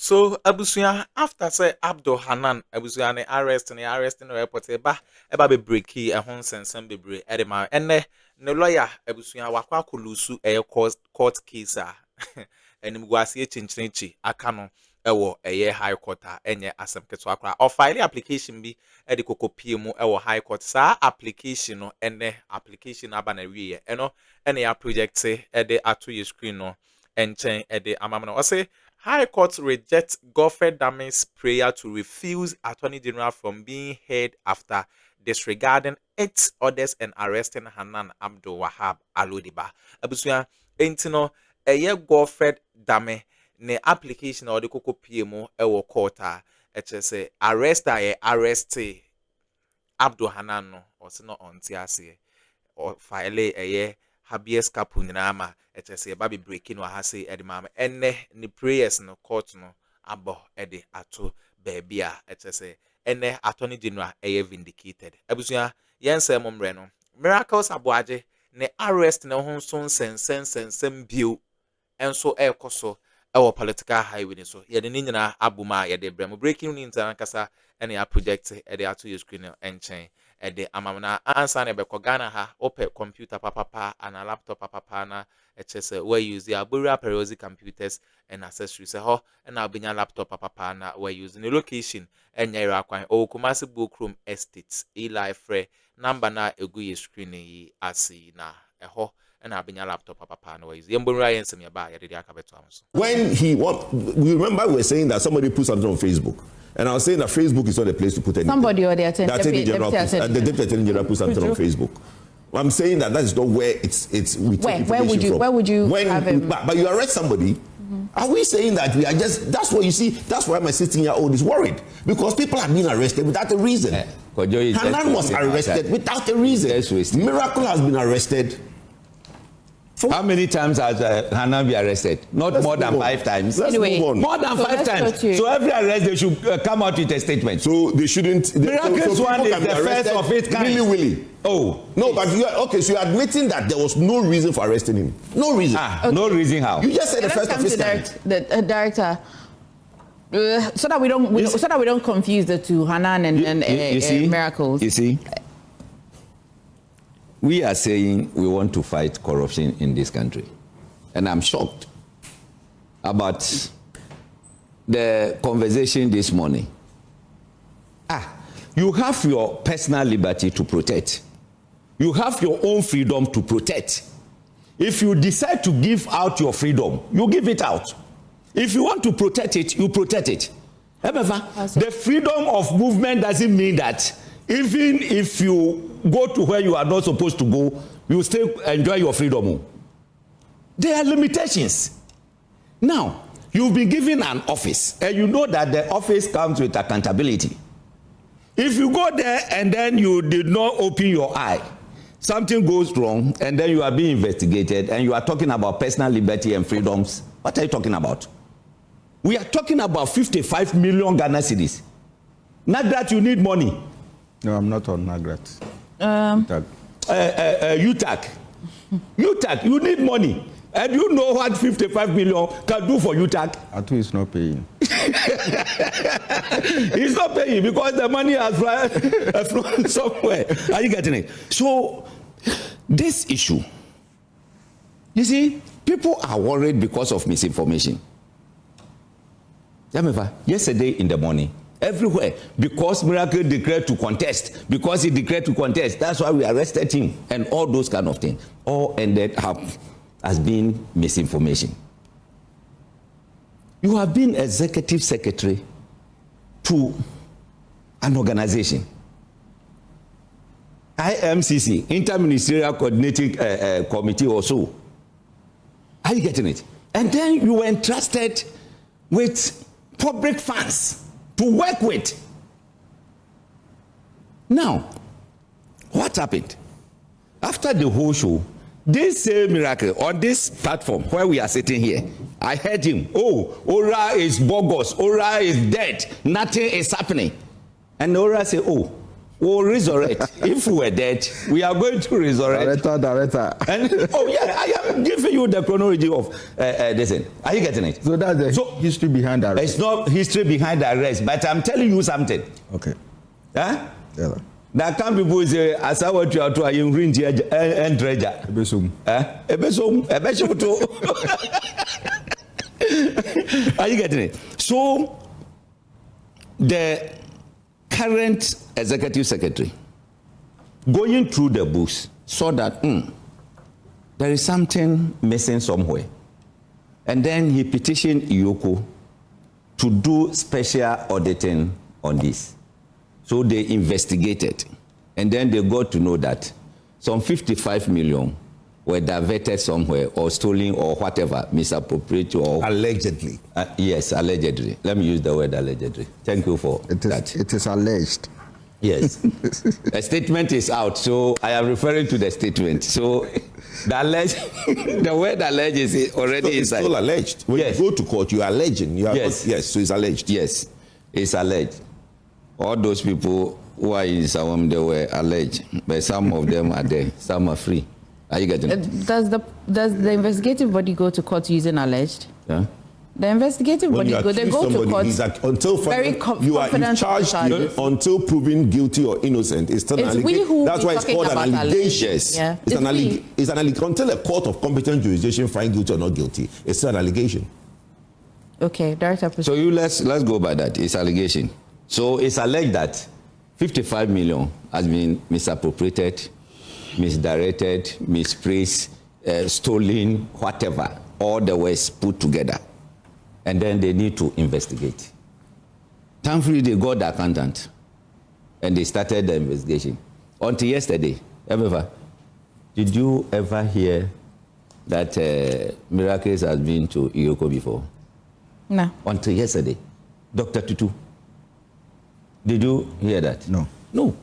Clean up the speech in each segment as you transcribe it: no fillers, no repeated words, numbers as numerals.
So abusuya after say Abdul Hanan abusuya ne arrest no airport eba be breaki e hon sensem bebre e de ma enne ne lawyer abusuya wakwa kolusu court case a enim guase chinchinchi aka no ewo eye high court a enye asem keto akra o file application bi e de kokopie mu ewo high court sa application no enne application aba na wie eno ene ya project e de ato ye screen no enchen e de amamno o say High Court rejects Godfred Dame's prayer to refuse Attorney General from being heard after disregarding its orders and arresting Hanan Abdul Wahab Alodiba. Abusuya, entino eye Godfred Dame ne application or the koko PMO ewo court a say arrest Abdul Hanan no or se no onti ase or file eye habeas corpus nyinama say baby breaking wa ha say edimama enne ni prayers no court no abo ede ato baby a say enne attorney general vindicated abusuya yense momre no miracles aboaje ne arrest ne ho so sensem bio enso ekoso ewo political highway ni so ye de nyina abuma ye de brem breaking news ankasa ene ya project ede ato your screen enchen ede amamna answer na be ko Ghana ha open computer papa and a laptop papa na say we use the Abura Periodic computers and accessories ho and abinya laptop papa na we using the location enya rakwan o Kumasi Bookroom Estates Eli Frey number na egu ye screen yi asi na ho and abinya laptop papa na we use yembonra yensem ya ba ye de akabeto amso. When we remember we were saying that somebody put something on Facebook. And I was saying that Facebook is not a place to put anything. Somebody or the Attorney General put something on Facebook. I'm saying that is not where it's where would you have him? But you arrest somebody. Are we saying that we are just, that's what you see, that's why my 16-year-old is worried. Because people have been arrested without a reason. Hanan was arrested without a reason. Miracle has been arrested. How many times has Hanan been arrested? Not more than 5 times. Anyway, more than 5 times. So every arrest they should come out with a statement. So they shouldn't. Miracle's one is the first of its kind. Willy. Oh no, but you are okay. So you're admitting that there was no reason for arresting him. No reason. Okay. No reason how? You just said the first of its kind. The director. So that we don't confuse the two, Hanan and Miracles. You see. We are saying we want to fight corruption in this country. And I'm shocked about the conversation this morning. You have your personal liberty to protect. You have your own freedom to protect. If you decide to give out your freedom, you give it out. If you want to protect it, you protect it. However, the freedom of movement doesn't mean that even if you go to where you are not supposed to go, you still enjoy your freedom. There are limitations. Now, you've been given an office, and you know that the office comes with accountability. If you go there and then you did not open your eye, something goes wrong, and then you are being investigated, and you are talking about personal liberty and freedoms. What are you talking about? We are talking about 55 million Ghana cedis. Not that you need money. No, I'm not on Nagrat. UTAC. UTAC, you need money. And you know what 55 million can do for UTAC? Addo is not paying. He's not paying because the money has flown somewhere. Are you getting it? So, this issue, you see, people are worried because of misinformation. Yesterday in the morning, everywhere, because Miracle declared to contest, because he declared to contest, that's why we arrested him, and all those kind of things, all ended up as being misinformation. You have been executive secretary to an organization, IMCC, Interministerial Coordinating Committee or so. Are you getting it? And then you were entrusted with public funds to work with. Now, what happened? After the whole show, this same Miracle on this platform where we are sitting here, I heard him, oh, Ora is bogus, Ora is dead, nothing is happening. And Ora said, oh, We'll resurrect. If we're dead, we are going to resurrect. Director. And, oh yeah, I am giving you the chronology of this thing. Are you getting it? So that's the history behind the arrest. It's not history behind the arrest, but I'm telling you something. Okay. Huh? Yeah. Now come people say, as I want you to ring and treasure. Ebesum. Ebesum too. Are you getting it? So the current executive secretary going through the books saw that there is something missing somewhere, and then he petitioned Iyoko to do special auditing on this. So they investigated, and then they got to know that some 55 million were diverted somewhere or stolen or whatever, misappropriated or... Allegedly. Yes, allegedly. Let me use the word allegedly. Thank you for that. It is alleged. Yes. A statement is out, so I am referring to the statement. So the word alleged is already it's inside. still alleged. When you go to court, you are alleging. Yes, so it's alleged. Yes, it's alleged. All those people who are in Sawam, they were alleged, but some of them are there, some are free. Are you getting it? Does the investigative body go to court using alleged? Yeah. The investigative body they go to court you are in charge until proven guilty or innocent. It's still an allegation. That's why it's called an allegation. Yeah. It's an allegation until a court of competent jurisdiction find guilty or not guilty. It's still an allegation. Okay, Director. So let's go by that. It's allegation. So it's alleged that 55 million has been misappropriated, misdirected, misplaced, stolen, whatever. All the ways put together. And then they need to investigate. Thankfully, they got the accountant. And they started the investigation. Until yesterday, did you ever hear that Miracles has been to Iyoko before? No. Until yesterday. Dr. Tutu. Did you hear that? No. No.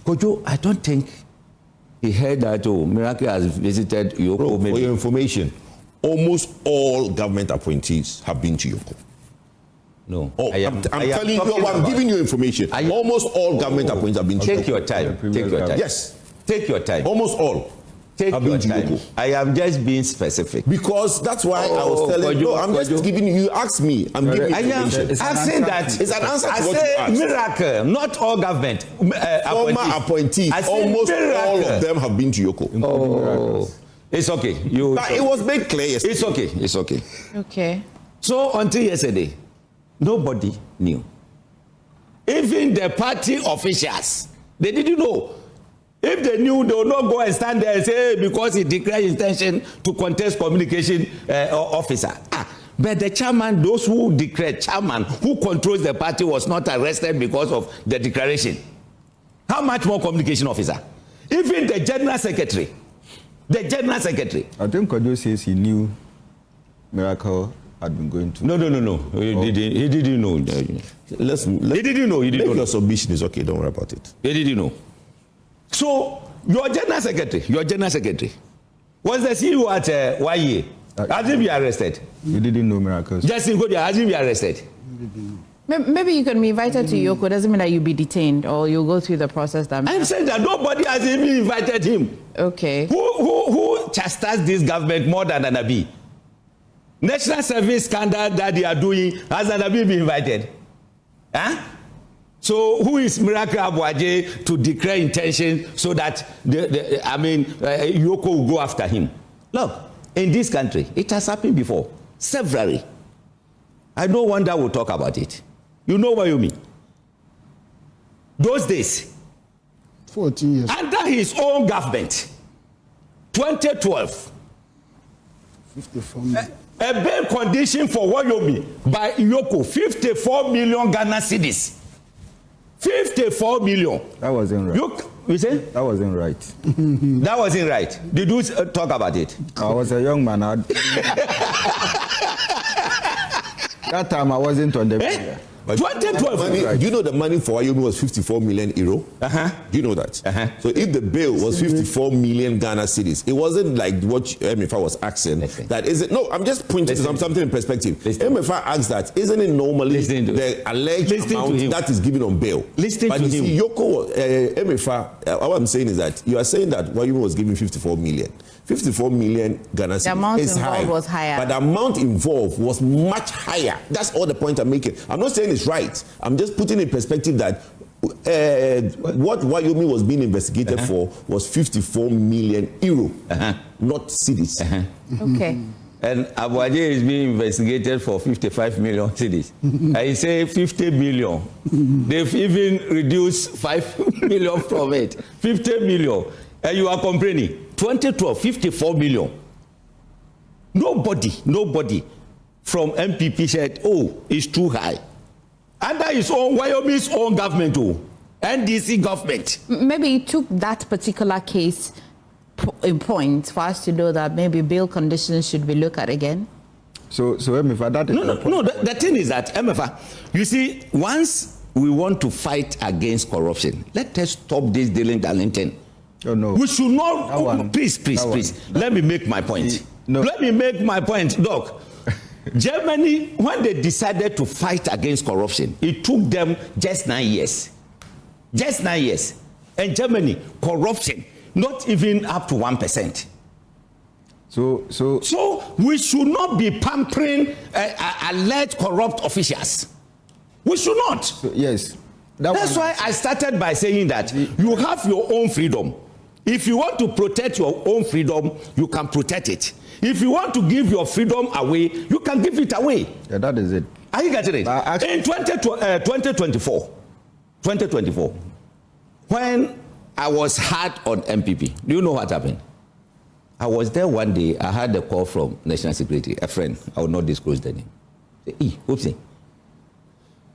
Kojo, I don't think he heard that Miracle has visited Iyoko. For your information, almost all government appointees have been to Iyoko. No. I'm giving you information. Almost all government appointees have been to Iyoko. Take your time. Take your time. Yes. Take your time. Almost all. Take your time. I am just being specific. Because that's why I was telling you. I'm just giving you asked me. I'm giving you information. I am saying that it's an answer to what you asked. Miracle, not all government. Former appointees, almost all of them have been to Iyoko. Oh. It's okay. But it was made clear yesterday. It's okay. It's okay. Okay. So until yesterday, nobody knew. Even the party officials, they didn't know. If they knew, they would not go and stand there and say, because he declared intention to contest communication officer. But the chairman, those who declared chairman, who controls the party, was not arrested because of the declaration. How much more communication officer? Even the general secretary. The general secretary. I think Kojo says he knew Miracle had been going to. No. He didn't know. He didn't know. Your submission is okay. Don't worry about it. He didn't know. So your general secretary was the CEO at YA. Has he been arrested? You didn't know Miracles. Justin Godia, has he been arrested? Maybe you can be invited to Iyoko. Doesn't mean that you'll be detained or you'll go through the process. I'm saying that nobody has even invited him. Okay. Who chastised this government more than Anabi? National service scandal that they are doing, has Anabi been invited? Huh? So who is Miracle Abuaje to declare intention so that Iyoko will go after him? Look, in this country, it has happened before, severally. I no wonder we'll talk about it. You know what you mean? Those days, 14 years. Under his own government, 2012, 54 million. A bail condition for Wayomi by Iyoko, 54 million Ghana cedis. 54 million. That wasn't right. You say? That wasn't right. That wasn't right. Did you talk about it? I was a young man. That time I wasn't on the media. 2012. Do you know the money for Wayomi was 54 million euro? Do you know that? So if the bill was 54 million Ghana cedis, it wasn't like what MFA was asking. That is it? No, I'm just pointing to something in perspective. MFA asked that, isn't it normally the alleged amount that is given on bail? But you see, Yoko, MFA, what I'm saying is that you are saying that Wayomi was given 54 million. 54 million Ghana cedis. The amount is involved high, was higher. but the amount involved was much higher. That's all the point I'm making. I'm not saying it's right. I'm just putting in perspective that what Wayomi was being investigated for was 54 million euro, not cedis. Okay. And Abuaje is being investigated for 55 million cedis. I say 50 million. They've even reduced 5 million from it. 50 million. And you are complaining. 2012, 54 million. Nobody from MPP said, oh, it's too high. Under his own, Wyomin's own government, NDC government. Maybe it took that particular case in point for us to know that maybe bail conditions should be looked at again. So MFA, that is no. The thing is that MFA, you see, once we want to fight against corruption, let us stop this dealing Darlington. Oh no. We should not. Please. Let me make my point. Let me make my point, Doc. Germany, when they decided to fight against corruption, it took them just 9 years. Just 9 years. And Germany, corruption, not even up to 1%. So we should not be pampering alleged corrupt officials. We should not. So, yes. That's why I started by saying that you have your own freedom. If you want to protect your own freedom, you can protect it. If you want to give your freedom away, you can give it away. Yeah, that is it. Are you getting it? In 2024, when I was hard on MPP, do you know what happened? I was there one day, I had a call from National Security, a friend, I will not disclose the name. Oopsie.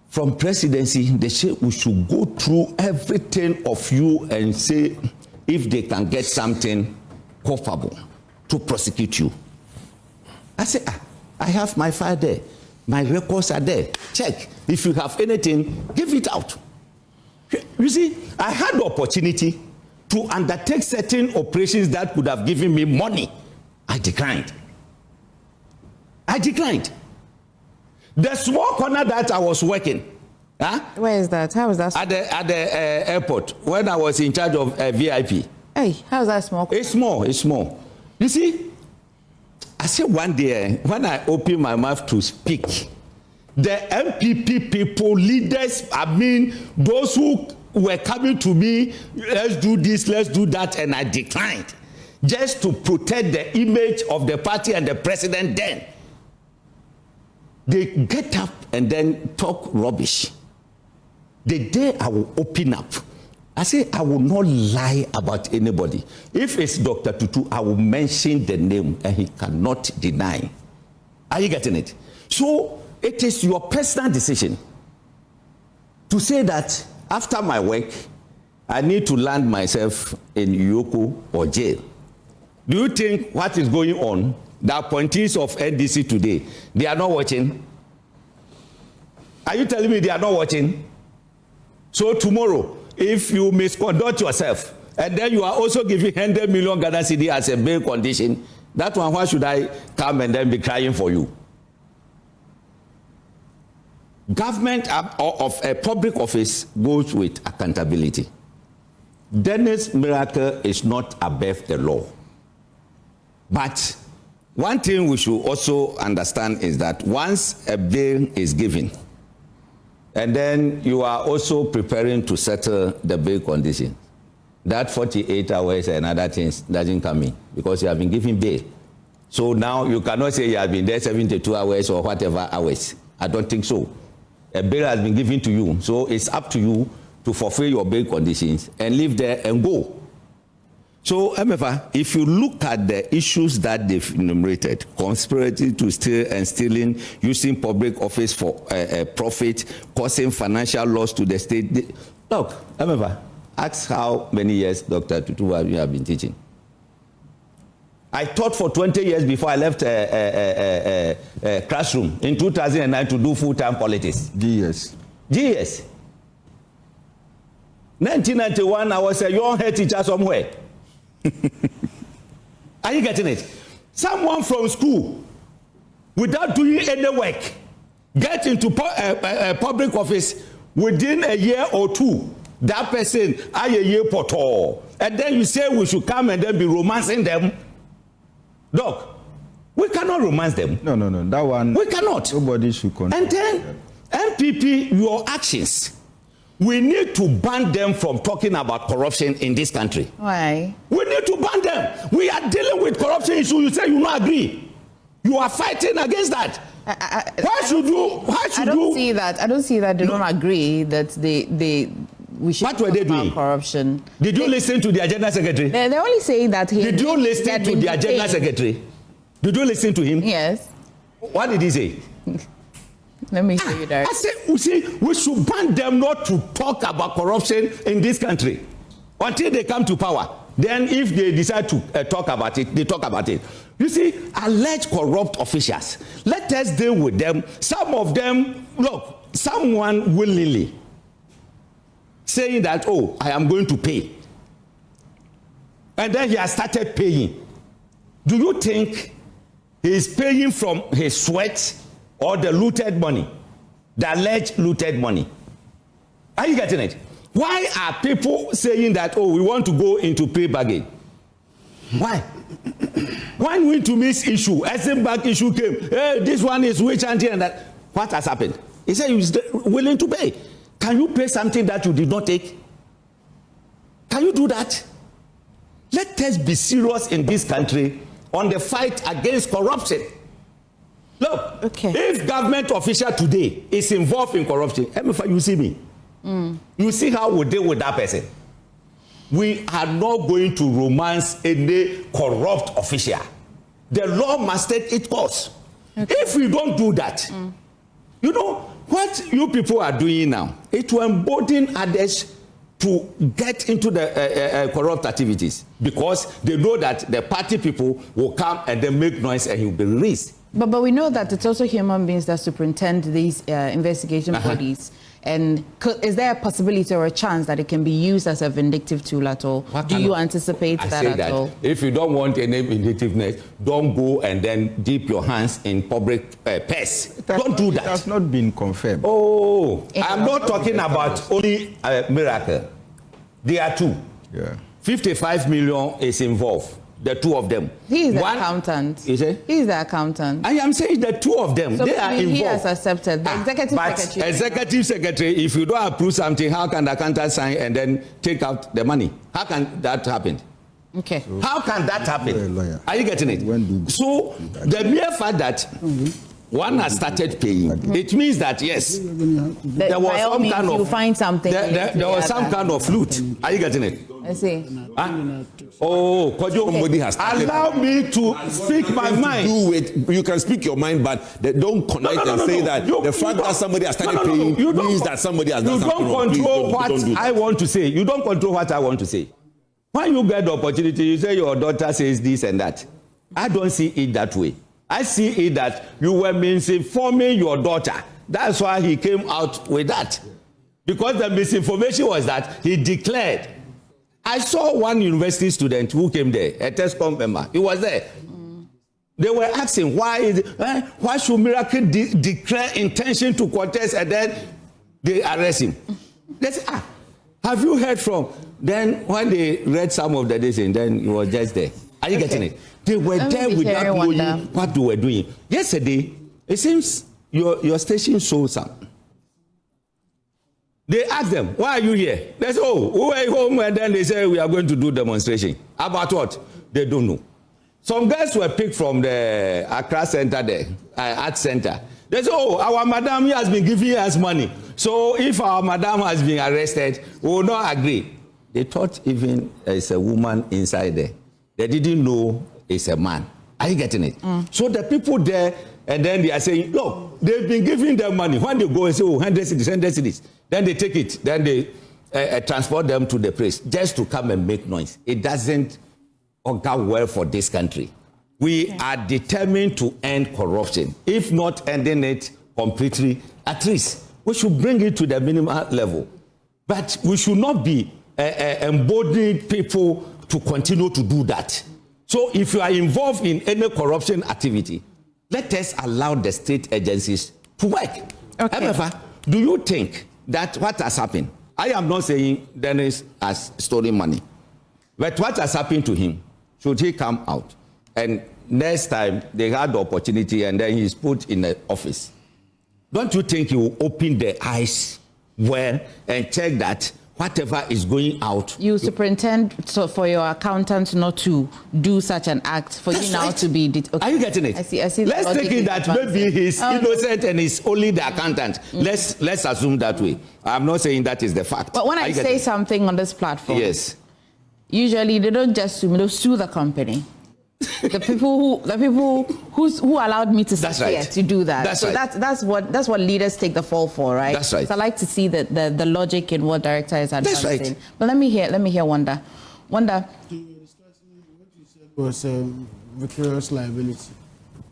From presidency, they say we should go through everything of you and say if they can get something culpable to prosecute you. I say, I have my file there. My records are there. Check. If you have anything, give it out. You see, I had the opportunity to undertake certain operations that could have given me money. I declined. The small corner that I was working. Where is that? How is that? At the airport, when I was in charge of VIP. Hey, how is that small? It's small. You see, I said one day, when I opened my mouth to speak, the MPP people, leaders, those who were coming to me, let's do this, let's do that, and I declined. Just to protect the image of the party and the president then. They get up and then talk rubbish. The day I will open up, I say I will not lie about anybody. If it's Dr. Tutu, I will mention the name and he cannot deny. Are you getting it? So it is your personal decision to say that after my work, I need to land myself in Yoko or jail. Do you think what is going on, the appointees of NDC today, they are not watching? Are you telling me they are not watching? So tomorrow, if you misconduct yourself, and then you are also giving 100 million Ghana cedi as a bail condition, that one, why should I come and then be crying for you? Government of a public office goes with accountability. Dennis Miracle is not above the law. But one thing we should also understand is that once a bail is given, and then you are also preparing to settle the bail condition, that 48 hours and other things doesn't come in because you have been given bail. So now you cannot say you have been there 72 hours or whatever hours. I don't think so. A bail has been given to you, so it's up to you to fulfill your bail conditions and live there and go. So, MFA, if you look at the issues that they've enumerated, conspiracy to steal and stealing, using public office for profit, causing financial loss to the state. Look, MFA, ask how many years Dr. Tutu you have been teaching. I taught for 20 years before I left a classroom in 2009 to do full-time politics. Yes. GS. 1991, I was a young head teacher somewhere. Are you getting it? Someone from school, without doing any work, get into public office within a year or two. That person, a year portal. And then you say we should come and then be romancing them. Doc, we cannot romance them. No. That one. We cannot. Nobody should control. And then, MPP, your actions. We need to ban them from talking about corruption in this country. Why? We need to ban them. We are dealing with corruption issues. You say you don't agree. You are fighting against that. Why should you? I don't see that. I don't see that they don't agree that we should. What were they doing? Corruption. Did you listen to the agenda secretary? They're only saying that he. Did you listen to the agenda secretary? Did you listen to him? Yes. What did he say? Let me show you that. I said, we should ban them not to talk about corruption in this country until they come to power. Then if they decide to talk about it, they talk about it. You see, alleged corrupt officials, let us deal with them. Some of them, look, someone willingly saying that, oh, I am going to pay. And then he has started paying. Do you think he is paying from his sweat or the looted money, the alleged looted money? Are you getting it? Why are people saying that, oh, we want to go into pay bargain? Why? When we to miss issue, SM Bank issue came, hey, this one is which and that. What has happened? He said he was willing to pay. Can you pay something that you did not take? Can you do that? Let us be serious in this country on the fight against corruption. Look, okay. If government official today is involved in corruption, you see me. You see how we deal with that person. We are not going to romance any corrupt official. The law must take its course. Okay. If we don't do that, you know, what you people are doing now, it will embolden others to get into the corrupt activities because they know that the party people will come and then make noise and he will be released. But we know that it's also human beings that superintend these investigation bodies. And is there a possibility or a chance that it can be used as a vindictive tool at all? Do you anticipate that at all? If you don't want any vindictiveness, don't go and then dip your hands in public purse. Don't do that. It has not been confirmed. Oh, I'm not talking about only a miracle. There are two. Yeah. 55 million is involved. The two of them. He is the accountant. Is it? He is the accountant. I am saying the two of them. So they are involved. He has accepted. The executive secretary. Executive secretary, if you don't approve something, how can the accountant sign and then take out the money? How can that happen? Okay. So, how can that happen? Are you getting it? So the mere fact that one has started paying, it means that yes, there was some kind of. You find something. There was some kind of loot. Are you getting it? I see. Oh, somebody has started. Allow me to speak my mind. You can speak your mind, but don't connect and say that the fact that somebody has started paying means that somebody has done something wrong. You don't control what I want to say. You don't control what I want to say. When you get the opportunity, you say your daughter says this and that. I don't see it that way. I see it that you were misinforming your daughter. That's why he came out with that. Because the misinformation was that he declared. I saw one university student who came there, a TESCOM member. He was there. They were asking, why should Miracle declare intention to contest and then they arrest him? They said, have you heard from? Then when they read some of the days, and then he was just there. Are you getting it? They were there without knowing what they were doing. Yesterday, it seems your station showed some. They asked them, why are you here? They said, oh, we were home, and then they said, we are going to do demonstration. About what? They don't know. Some guys were picked from the Accra Center there, Art Center. They said, oh, our madam has been giving us money. So if our madam has been arrested, we will not agree. They thought even it's a woman inside there. They didn't know it's a man. Are you getting it? So the people there, and then they are saying, look, they've been giving them money. When they go and say, oh, 100 cities, then they take it. Then they transport them to the place just to come and make noise. It doesn't go well for this country. We are determined to end corruption. If not ending it completely, at least We should bring it to the minimal level. But we should not be emboldening people to continue to do that. So if you are involved in any corruption activity, let us allow the state agencies to work. Okay. However, do you think that what has happened? I am not saying Dennis has stolen money. But what has happened to him? Should he come out? And next time they had the opportunity and then he's put in the office. Don't you think he will open the eyes well and check that whatever is going out? You superintend for your accountant not to do such an act for That's you now right. to be. Okay. Are you getting it? I see. Let's take it that maybe he's innocent and he's only the accountant. Let's assume that way. I'm not saying that is the fact. But when I say something on this platform, yes, usually they don't just sue me; they sue the company. the people who allowed me to sit here to do that. That's so right. that's what leaders take the fall for, right? That's right. So I like to see the logic in what director is advancing. That's right. But let me hear Wanda. Wanda. What you said was vicarious liability,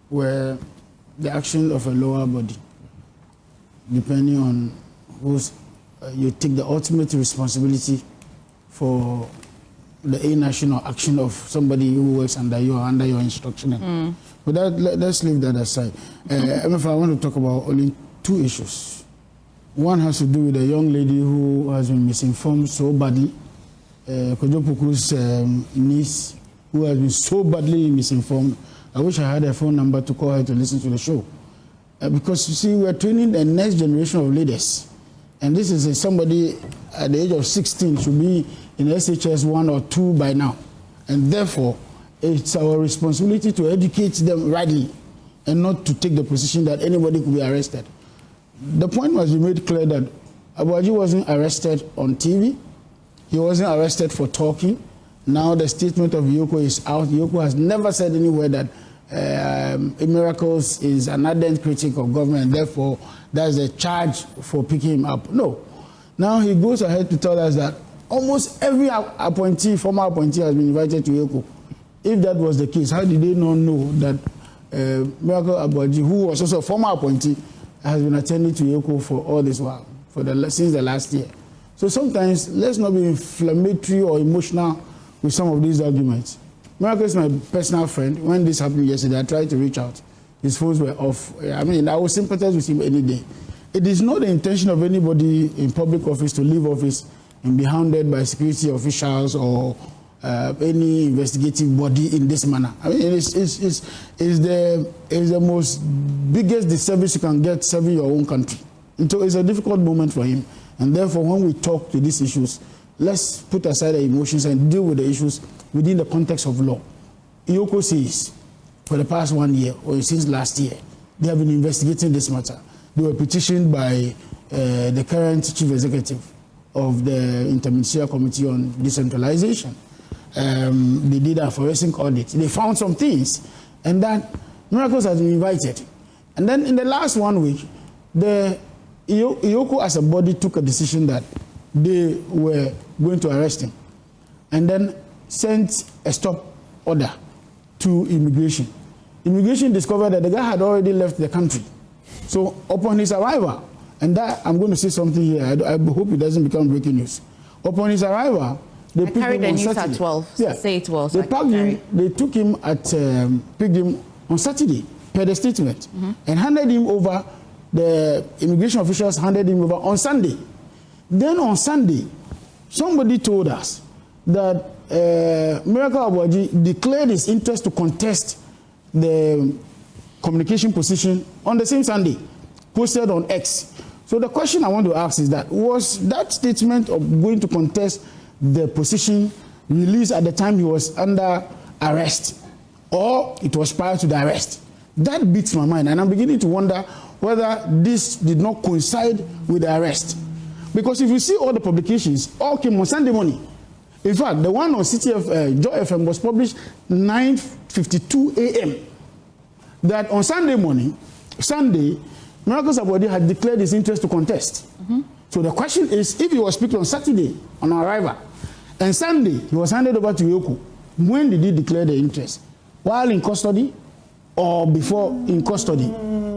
where the action of a lower body, depending on who's, you take the ultimate responsibility for the inaction or action of somebody who works under you or under your instruction. But let's leave that aside. If I want to talk about only two issues. One has to do with a young lady who has been misinformed so badly. Kojopuku's niece, who has been so badly misinformed. I wish I had a phone number to call her to listen to the show. Because you see, we're training the next generation of leaders. And this is somebody at the age of 16 should be in SHS 1 or 2 by now. And therefore, it's our responsibility to educate them rightly and not to take the position that anybody could be arrested. The point must be made clear that Abuaji wasn't arrested on TV. He wasn't arrested for talking. Now the statement of Yoko is out. Yoko has never said anywhere that Miracles is an ardent critic of government, and therefore there's a charge for picking him up. No. Now he goes ahead to tell us that almost every appointee, former appointee, has been invited to Yoko. If that was the case, how did they not know that Miracle Abuaji, who was also a former appointee, has been attending to Yoko for all this while, since the last year? So sometimes let's not be inflammatory or emotional with some of these arguments. Miracle is my personal friend. When this happened yesterday, I tried to reach out. His phones were off. I mean, I would sympathize with him any day. It is not the intention of anybody in public office to leave office and be hounded by security officials or any investigative body in this manner. I mean, it's the most biggest disservice you can get serving your own country. And so it's a difficult moment for him. And therefore, when we talk to these issues, let's put aside the emotions and deal with the issues within the context of law. Yoko says, for the past 1 year, or since last year, they have been investigating this matter. They were petitioned by the current chief executive of the Interministerial Committee on Decentralization. They did a forensic audit. They found some things, and that Miracles has been invited. And then in the last 1 week, the Yoko as a body took a decision that they were going to arrest him, and then sent a stop order to immigration. Immigration discovered that the guy had already left the country. So upon his arrival, and that I'm going to say something here, I hope it doesn't become breaking news. Upon his arrival, they picked him on Saturday. At 12. Yeah. Say it well. They packed him. They took him picked him on Saturday per the statement, and handed him over. The immigration officials handed him over on Sunday. Then on Sunday, somebody told us that Miracle Abuaji declared his interest to contest the communication position on the same Sunday, posted on X. So the question I want to ask is that, was that statement of going to contest the position released at the time he was under arrest, or it was prior to the arrest? That beats my mind, and I'm beginning to wonder whether this did not coincide with the arrest. Because if you see all the publications, all came on Sunday morning. In fact, the one on CTF, Joy FM was published 9:52 a.m. That on Sunday morning, Miracles Abuaji had declared his interest to contest. So the question is, if he was picked on Saturday on arrival, and Sunday he was handed over to Yoko, when did he declare the interest? While in custody or before in custody?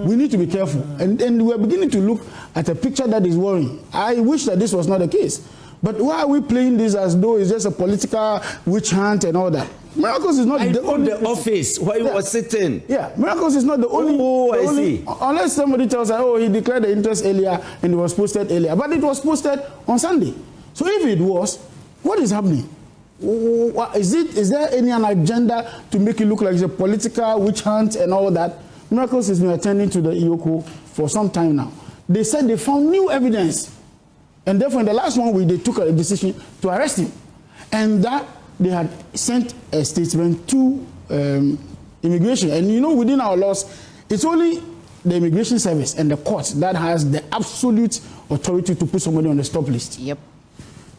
We need to be careful. And we're beginning to look at a picture that is worrying. I wish that this was not the case. But why are we playing this as though it's just a political witch hunt and all that? Miracles is not the only office where he was sitting. Yeah, Miracles is not the only. I see. Unless somebody tells us, oh, he declared the interest earlier and it was posted earlier. But it was posted on Sunday. So if it was, what is happening? Is there any agenda to make it look like it's a political witch hunt and all that? Miracles has been attending to the Iyoko for some time now. They said they found new evidence. And therefore, in the last 1 week, they took a decision to arrest him. And that they had sent a statement to immigration. And you know, within our laws, it's only the immigration service and the court that has the absolute authority to put somebody on the stop list. Yep.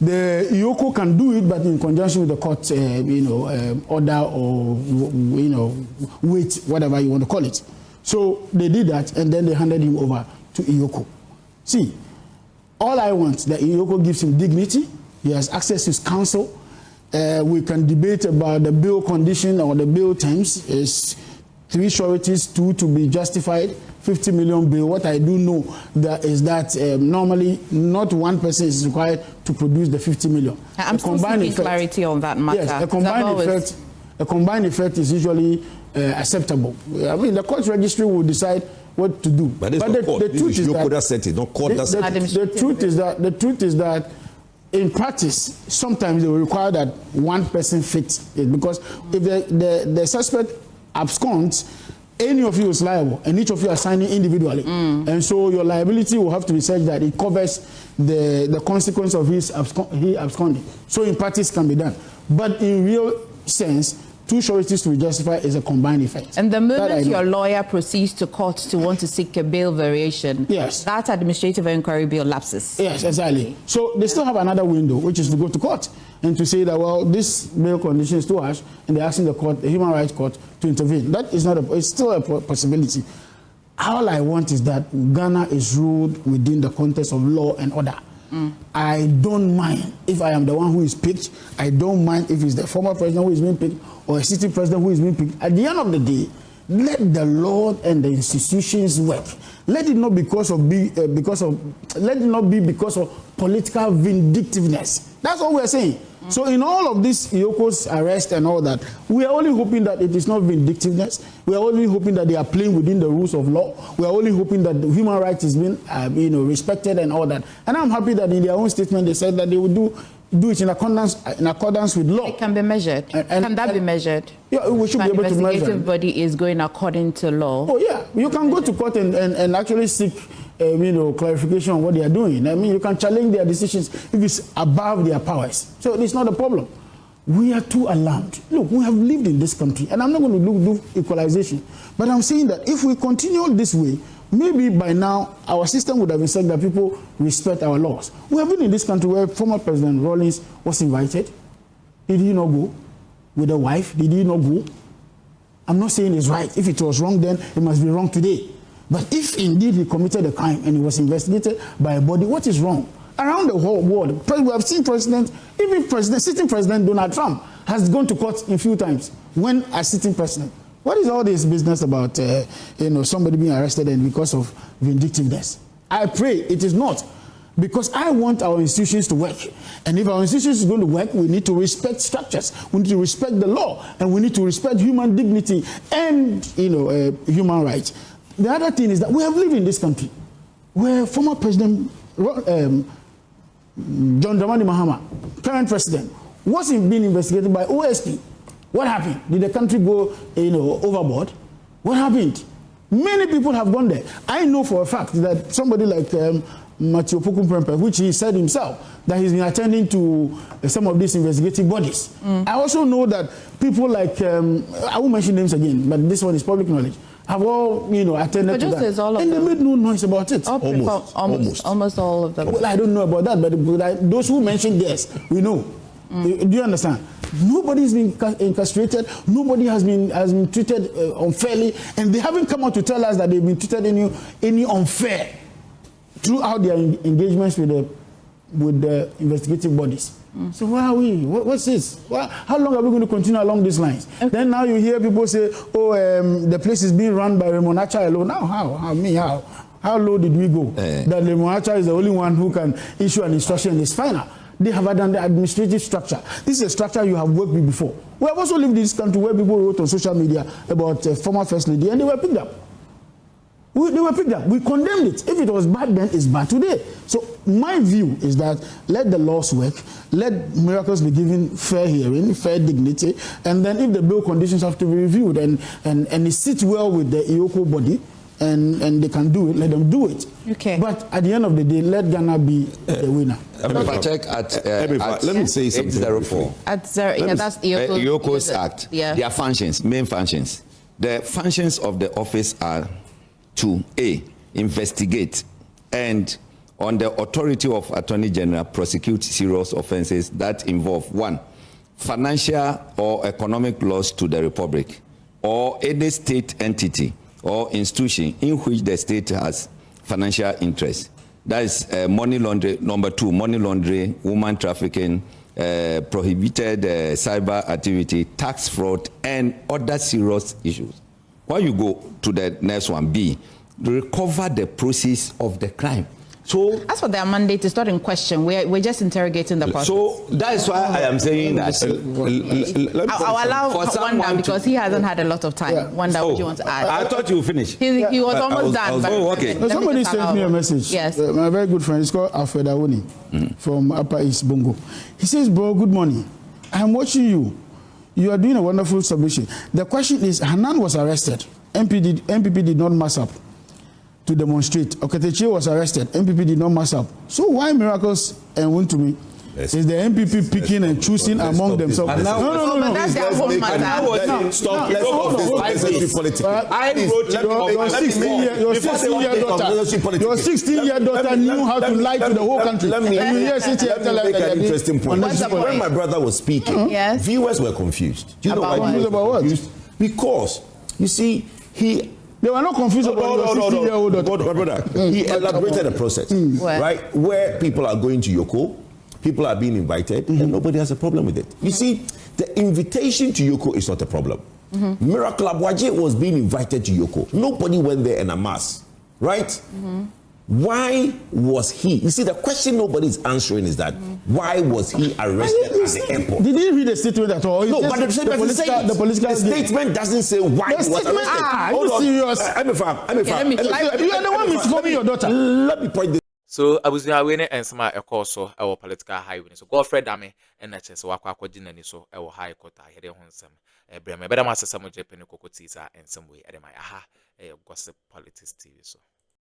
The Iyoko can do it, but in conjunction with the court, order or, wait, whatever you want to call it. So they did that, and then they handed him over to Iyoko. See, all I want, that Iyoko gives him dignity. He has access to his counsel. We can debate about the bail condition or the bail terms. Is 3 sureties, 2 to be justified, 50 million bail. What I do know is that normally not one person is required to produce the 50 million. I'm still seeking clarity on that matter. Yes, a combined effect is usually acceptable. I mean, the court registry will decide what to do. But the truth is the truth is that in practice, sometimes they will require that one person fits it, because if the suspect absconds, any of you is liable, and each of you are signing individually. And so your liability will have to be such that it covers the consequence of his absconding. So in practice can be done. But in real sense, 2 sureties to be justified is a combined effect. And the moment your lawyer proceeds to court to want to seek a bail variation, yes, that administrative inquiry bill lapses. Yes, exactly. So they still have another window, which is to go to court and to say that, well, this bail condition is too harsh, and they're asking the court, the Human Rights Court, to intervene. That is not it's still a possibility. All I want is that Ghana is ruled within the context of law and order. I don't mind if I am the one who is picked. I don't mind if it's the former president who is being picked or a sitting president who is being picked. At the end of the day, let the law and the institutions work. Let it not be because of political vindictiveness. That's all we're saying. So in all of this Iyoko's arrest and all that, we are only hoping that it is not vindictiveness. We are only hoping that they are playing within the rules of law. We are only hoping that the human rights is being respected and all that. And I'm happy that in their own statement they said that they would do it in accordance with law. It can be measured. Can that be measured? Yeah, we should be able to measure. The investigative body is going according to law. Oh yeah, you can go to court and actually seek clarification on what they are doing. I mean, you can challenge their decisions if it's above their powers. So it's not a problem. We are too alarmed. Look, we have lived in this country, and I'm not going to do equalization, but I'm saying that if we continue this way, maybe by now our system would have been such that people respect our laws. We have been in this country where former President Rawlings was invited. Did he not go? With a wife, did he not go? I'm not saying it's right. If it was wrong then, it must be wrong today. But if indeed he committed a crime and he was investigated by a body, what is wrong? Around the whole world, we have seen presidents, even sitting President Donald Trump has gone to court a few times when a sitting president. What is all this business about somebody being arrested and because of vindictiveness? I pray it is not, because I want our institutions to work. And if our institutions are going to work, we need to respect structures, we need to respect the law, and we need to respect human dignity and human rights. The other thing is that we have lived in this country where former President John Dramani Mahama, current president, wasn't being investigated by OSP. What happened? Did the country go overboard? What happened? Many people have gone there. I know for a fact that somebody like Matthew Pokumprempe, which he said himself, that he's been attending to some of these investigative bodies. I also know that people like, I won't mention names again, but this one is public knowledge, have all attended to that. And they made no noise about it. Almost all of them. Well, I don't know about that, but those who mentioned this, we know. Do you understand? Nobody's been incarcerated. Nobody has been treated unfairly, and they haven't come out to tell us that they've been treated any unfair throughout their engagements with the with the investigative bodies. So where are we? What's this? How long are we going to continue along these lines? Okay. Then now you hear people say, oh, the place is being run by Raymond Acha alone. Now how low did we go? That Raymond Acha is the only one who can issue an instruction and it's final. They have done the administrative structure. This is a structure you have worked with before. We have also lived in this country where people wrote on social media about former First Lady and they were picked up. They were picked up. We condemned it. If it was bad then, it's bad today. So my view is that let the laws work, let miracles be given fair hearing, fair dignity, and then if the bail conditions have to be reviewed and it sits well with the IOCO body, and they can do it, let them do it. Okay. But at the end of the day, let Ghana be the winner. Check let me say something. 804. At 0, yeah, that's IOCO's Act. Yeah. Their functions, main functions. The functions of the office are to A, investigate, and on the authority of Attorney General, prosecute serious offences that involve 1, financial or economic loss to the Republic, or any state entity or institution in which the state has financial interest. That is money laundering. Number 2, money laundering, woman trafficking, prohibited cyber activity, tax fraud, and other serious issues. When you go to the next one, B, recover the proceeds of the crime. So, as for their mandate, it's not in question. We're just interrogating the process. So that is why I am saying that. I'll allow Wanda because he hasn't had a lot of time. Yeah. Wanda, what do you want to add? I thought you finished. He was almost done. Okay. Somebody sent me a message. Yes. My very good friend, he's called Alfred Awoni from Upper East Bongo. He says, bro, good morning. I'm watching you. You are doing a wonderful submission. The question is, Hanan was arrested. MPP did not mass up to demonstrate. Oketechi was arrested. MPP did not mass up. So why Miracles and Wontumi? Is the MPP picking and choosing among themselves? No. But that's their whole matter. Stop. Let's stop this politics. I wrote your 16-year daughter knew how to lie to the whole country. Let me make an interesting point. When my brother was speaking, viewers were confused. Do you know why they were confused? Because, you see, they were not confused about your 16-year-old daughter. Brother, he elaborated the process, right? Where people are going to Yoko, people are being invited, and nobody has a problem with it. You see, the invitation to Yoko is not a problem. Miracle Abwaje was being invited to Yoko. Nobody went there en masse, right? Why was he? You see, the question nobody's answering is that why was he arrested at the airport? Did he read the statement at all? No, but the statement doesn't say why he was arrested. Hold on. Serious? I'm a fan. You are the one misinforming your daughter. Let me point this. So I was doing and some so our political highway. So Godfred Dame and that is what I so our high court. I had a handsome Bremer, but I'm also some Japan Cocotiza and some way at my gossip politics TV. So.